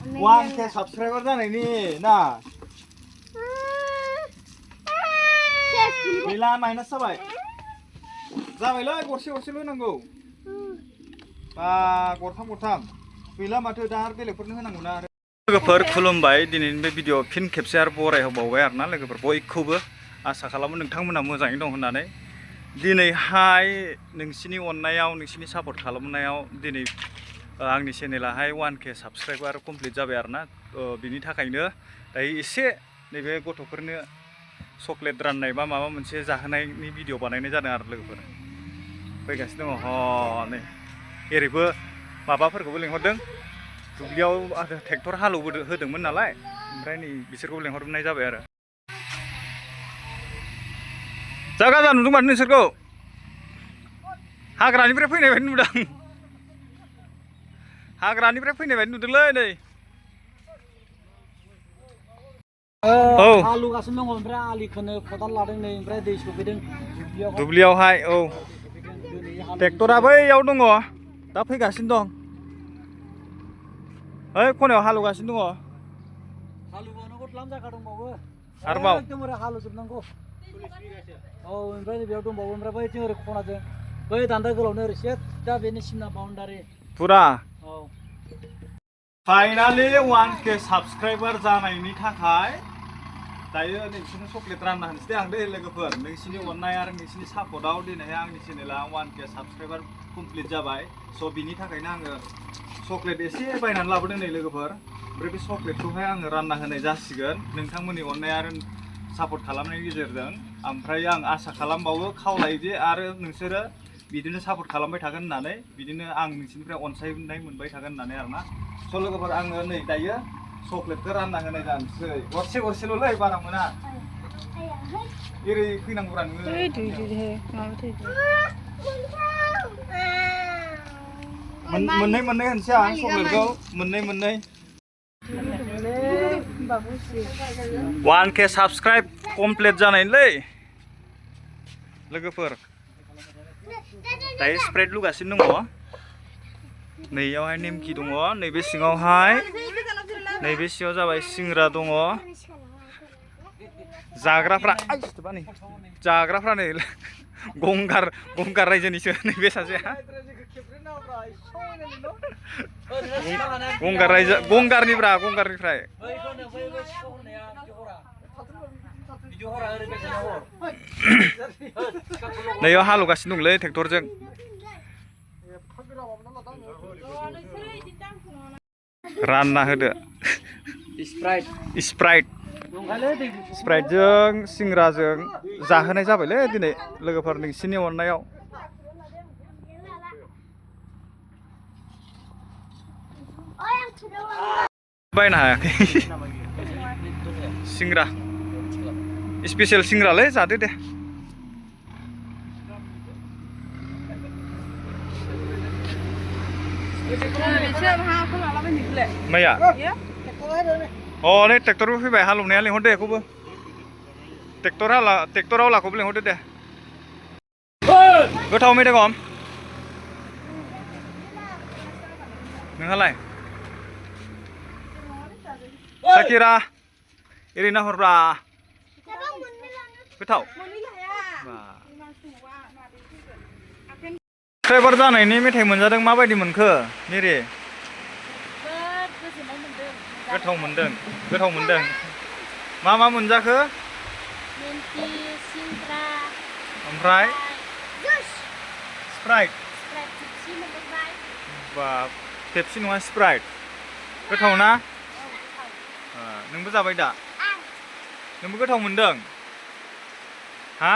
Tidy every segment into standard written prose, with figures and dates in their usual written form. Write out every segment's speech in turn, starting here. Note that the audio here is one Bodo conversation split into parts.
1K subscriber जानायनि ना गैला माइनास जाबाय जाबायलै गरसे गरसेल' नांगौ गरथाम गैला माथो दा आरो बेलेगफोरनो होनांगौ ना आरो लोगोफोर खुलुमबाय दिनैनि बे भिडिअ फिन खेबसे आरो बरायहोबावबाय आरोना लोगोफोर बयखौबो आसा खालामो नोंथांमोना मोजाङै दं होननानै दिनैहाय नोंसिनि अननायाव नोंसिनि सापर्ट खालामनायाव दिनै आंनि चेनेलाहाय 1K साबस्क्राइबार कमप्लिट जाबाय आरोना बिनि थाखायनो दायो एसे नैबे गथ'फोरनो चकलेट राननाय बा माबा मोनसे जाहोनायनि भिडिअ बानायनाय जादों आरो लोगोफोर फैगासिनो दङ नै ओरैबो माबाफोरखौबो लिंहरदों दुब्लियाव ट्रेक्टर होदोंमोन नालाय ओमफ्राय नै बिसोरखौ लिंहरनाय जाबाय आरो जागा जा नुदों माथो नोंसोरखौ हाग्रानिफ्राय फैनाय बायदि नुदों हाग्रानिफ्राय फैनाय बायदि नुदोंलै नै हालौगासिनो दङ ओमफ्राय आलिखौनो खदाल लादों नै ओमफ्राय दै सोफैदों दुब्लियावहाय ट्रेक्टरा बैयाव दङ दा फैगासिनो दं ओइ खनायाव हालौगासिनो दङ हालौबावनांगौ द्लाम जायगा दंबावो आरोबाव एकदमबारे हालौजोबनांगौ ओमफ्राय बेयाव दंबावो ओमफ्राय बैथिं ओरै खनाजों बै दान्दा गोलावनो ओरै दा बेनि सिमना बाउन्डारि फुरा फाइनालि 1K साबस्क्राइबार जानायनि थाखाय दायो नोंसिनो चकलेट रानना होनोसै आं दे लोगोफोर नोंसिनि अननाय आरो नोंसिनि सापर्टआव दिनैहाय आंनि चेनेला 1K साबस्क्राइबार कमप्लिट जाबाय स' बिनि थाखायनो आङो चकलेट एसे बायनानै लाबोदों नै लोगोफोर ओमफ्राय बे चकलेटखौहाय आङो रानना होनाय जासिगोन नोंथांमोननि अननाय आरो सापर्ट खालामनायनि गेजेरजों ओमफ्राय आं आसा खालामबावो खावलायो जे आरो नोंसोरो बिदिनो सापर्ट खालामबाय थागोन होननानै बिदिनो आं नोंसिनिफ्राय अनसायनाय मोनबाय थागोन होननानै आरोना स' लोगोफोर आङो नै दायो चकलेटखौ रानना होनाय जानोसै गरसे गरसेल'लै बारा मोना एरै फैनांगौरा नोङो मोननै होनसै आं चकलेटखौ मोननै 1K साबस्क्राइब कमप्लिट जानायलै लोगोफोर दायो स्प्रेड लुगासिनो दङ नैयावहाय नेमखि दङ नैबे सिङावहाय नैबे सिङाव जाबाय सिंग्रा दङ जाग्राफ्रा नै गंगार रायजोनिसो नैबे सासेया गंगारनिफ्राय नैयाव हालौगासिनो दंलै ट्रेक्टरजों रानना होदो स्प्राइटजों सिंग्राजों जाहोनाय जाबायलै दिनै लोगोफोर नोंसिनि अननायाव बायनो हायाखै सिंग्रा स्पेसियेल सिंग्रालै जादो दे माया नै ट्रेक्टरबो फैबाय हालौनाया लिंहरदो बेखौबो ट्रेक्टर आवलाखौबो लिंहरदो दे गोथाव मैगं नोंहालाय साकिरा एरै नाहरब्रा गोथाव साबस्क्राइबार जानायनि मेथाइ मोनजादों माबायदि मोनखो मेरे गोथाव मोनदों मा मोनजाखो ओमफ्राय स्प्राइट बा पेप्सि नङा स्प्राइट गोथाव ना नोंबो जाबाय दा नोंबो गोथाव मोनदों हा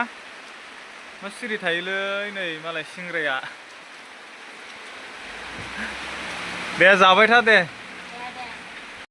मा सिरि थायोलै नै मालाय सिंग्राया दे जाबाय था दे